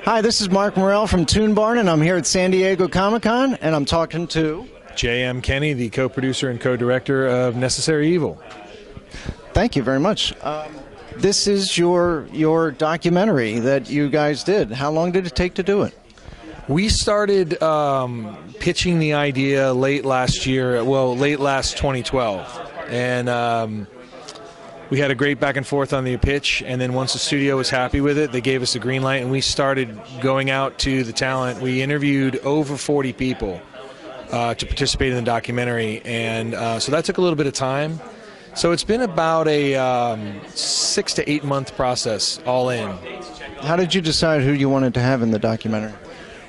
Hi, this is Marc Morrell from ToonBarn, and I'm here at San Diego Comic-Con, and I'm talking to... J.M. Kenny, the co-producer and co-director of Necessary Evil. Thank you very much. This is your documentary that you guys did. How long did it take to do it? We started pitching the idea late last year, well, late last 2012. And we had a great back and forth on the pitch, and then once the studio was happy with it, they gave us the green light, and we started going out to the talent. We interviewed over 40 people to participate in the documentary, and so that took a little bit of time. So it's been about a 6 to 8 month process, all in. How did you decide who you wanted to have in the documentary?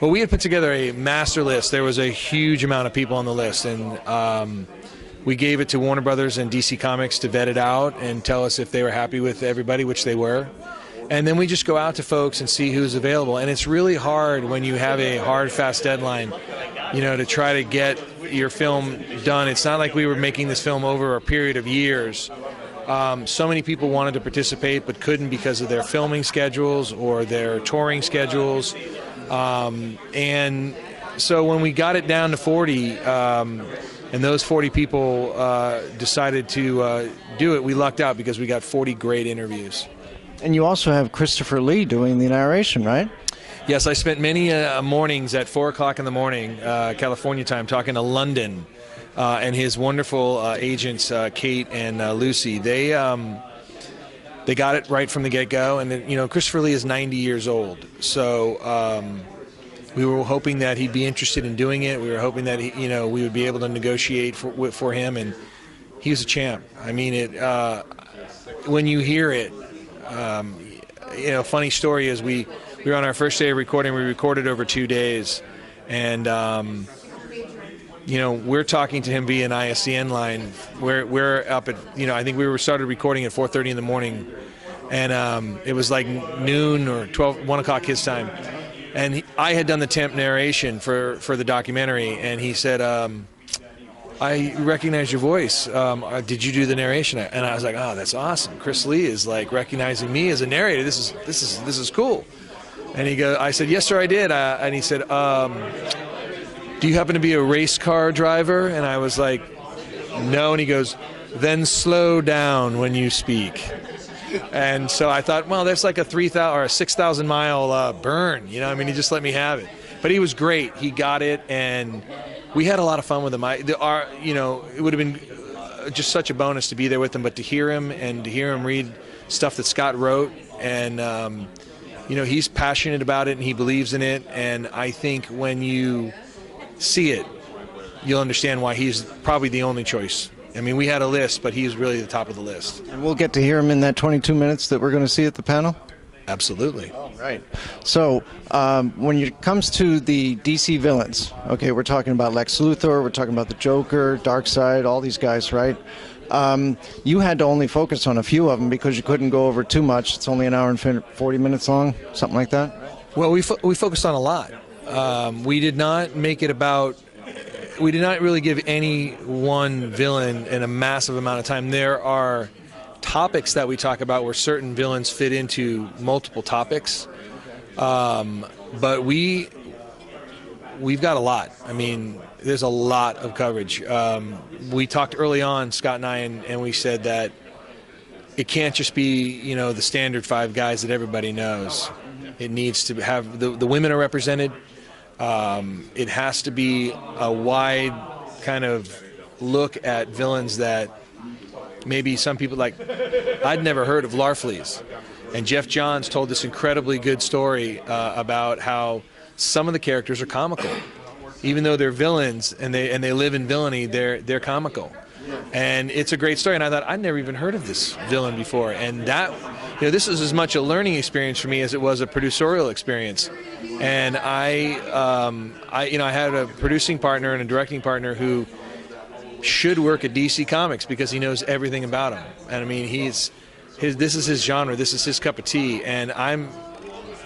Well, we had put together a master list. There was a huge amount of people on the list, and we gave it to Warner Brothers and DC Comics to vet it out and tell us if they were happy with everybody, which they were. And then we just go out to folks and see who's available. And it's really hard when you have a hard, fast deadline, you know, to try to get your film done. It's not like we were making this film over a period of years. So many people wanted to participate but couldn't because of their filming schedules or their touring schedules. And so when we got it down to 40, and those 40 people decided to do it, we lucked out because we got 40 great interviews. And you also have Christopher Lee doing the narration, right? Yes, I spent many mornings at 4 o'clock in the morning, California time, talking to London and his wonderful agents, Kate and Lucy. They got it right from the get-go, and you know, Christopher Lee is 90 years old, so we were hoping that he'd be interested in doing it. We were hoping that we would be able to negotiate for him, and he was a champ. I mean, when you hear it, funny story is we were on our first day of recording. We recorded over 2 days, and we're talking to him via an ISDN line. We're up at I think we started recording at 4:30 in the morning, and it was like noon or 1 o'clock his time. And I had done the temp narration for the documentary, and he said, I recognize your voice. Did you do the narration? And I was like, oh, that's awesome. Chris Lee is like recognizing me as a narrator. This is cool. And I said, yes, sir, I did. And he said, do you happen to be a race car driver? And I was like, no. And he goes, then slow down when you speak. And so I thought, well, that's like a 3,000 or a 6,000 mile burn. He just let me have it. But he was great. He got it, and we had a lot of fun with him. It would have been just such a bonus to be there with him, but to hear him and to hear him read stuff that Scott wrote, and he's passionate about it and he believes in it. And I think when you see it, you'll understand why he's probably the only choice. I mean, we had a list, but he's really the top of the list. And we'll get to hear him in that 22 minutes that we're going to see at the panel? Absolutely. All right. So when it comes to the DC villains, okay, we're talking about Lex Luthor, we're talking about the Joker, Darkseid, all these guys, right? You had to only focus on a few of them because you couldn't go over too much. It's only an hour and 40 minutes long, something like that? Well, we focused on a lot. We did not make it about... We did not really give any one villain in a massive amount of time. There are topics that we talk about where certain villains fit into multiple topics, but we've got a lot. I mean, there's a lot of coverage. We talked early on, Scott and I, and we said that it can't just be the standard 5 guys that everybody knows. It needs to have the women are represented. It has to be a wide kind of look at villains that maybe some people like. I'd never heard of Larfleeze, and Jeff Johns told this incredibly good story about how some of the characters are comical, even though they're villains and they live in villainy. They're comical, and it's a great story. And I thought I'd never even heard of this villain before, and that. This is as much a learning experience for me as it was a producerial experience. And I had a producing partner and a directing partner who should work at DC Comics because he knows everything about him. And I mean, this is his genre, this is his cup of tea, and I'm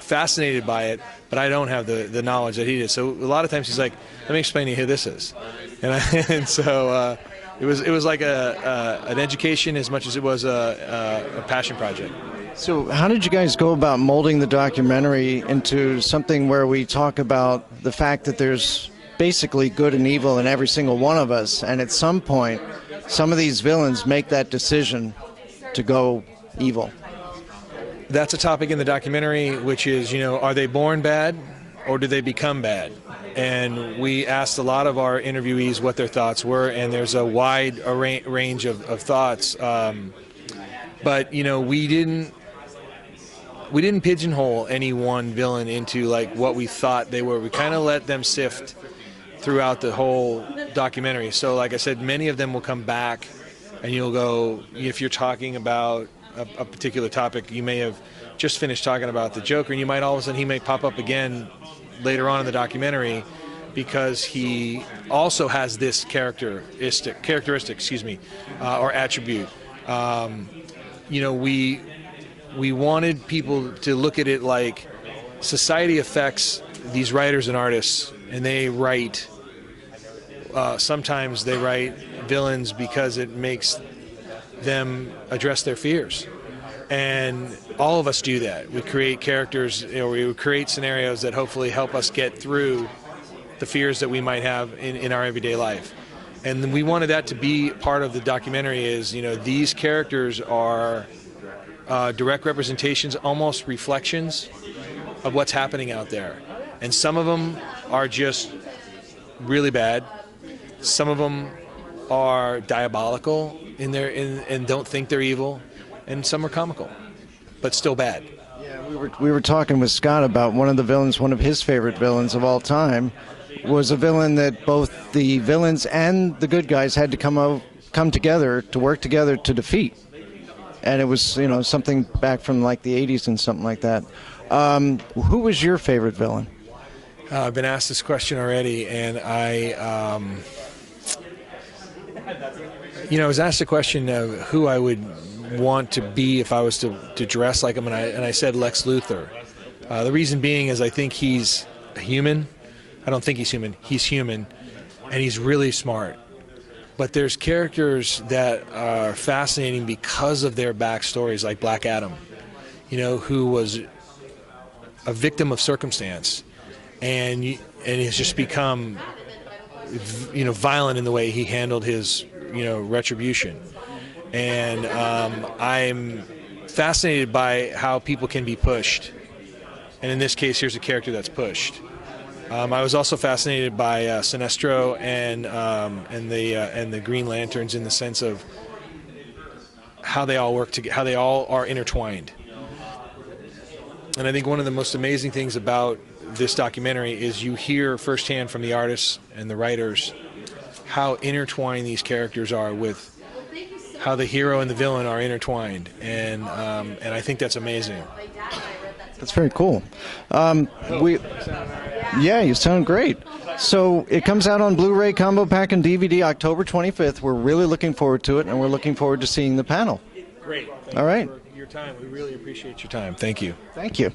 fascinated by it, but I don't have the knowledge that he does. So a lot of times he's like, let me explain to you who this is. And so it was like an education as much as it was a passion project. So how did you guys go about molding the documentary into something where we talk about the fact that there's basically good and evil in every single one of us, and at some point, some of these villains make that decision to go evil? That's a topic in the documentary, which is, are they born bad or do they become bad? And we asked a lot of our interviewees what their thoughts were, and there's a wide range of thoughts. But, we didn't pigeonhole any one villain into like what we thought they were. We kind of let them sift throughout the whole documentary. So like I said, many of them will come back and you'll go, if you're talking about a particular topic, you may have just finished talking about the Joker, and you might all of a sudden he may pop up again later on in the documentary because he also has this characteristic, or attribute. We wanted people to look at it like society affects these writers and artists, and they write. Sometimes they write villains because it makes them address their fears. And all of us do that. We create characters, we create scenarios that hopefully help us get through the fears that we might have in our everyday life. And we wanted that to be part of the documentary is, these characters are direct representations, almost reflections of what's happening out there. And some of them are just really bad. Some of them are diabolical and don't think they're evil, and some are comical, but still bad. Yeah, we were talking with Scott about one of the villains. One of his favorite villains of all time was a villain that both the villains and the good guys had to come together to work together to defeat. And it was something back from like the 80s and something like that. Who was your favorite villain? I've been asked this question already, and I was asked the question of who I would want to be if I was to dress like him, and I said Lex Luthor. The reason being is I think he's human. I don't think he's human. He's human, and he's really smart. But there's characters that are fascinating because of their backstories, like Black Adam, who was a victim of circumstance, and has just become, violent in the way he handled his, retribution. And I'm fascinated by how people can be pushed. And in this case, here's a character that's pushed. I was also fascinated by Sinestro and the Green Lanterns in the sense of how they all work together, how they all are intertwined. And I think one of the most amazing things about this documentary is you hear firsthand from the artists and the writers how intertwined these characters are with how the hero and the villain are intertwined, and I think that's amazing. That's very cool. Yeah, you sound great. So it comes out on Blu-ray Combo Pack and DVD October 25th. We're really looking forward to it, and we're looking forward to seeing the panel. Great. All right. Thank you for your time. We really appreciate your time. Thank you. Thank you.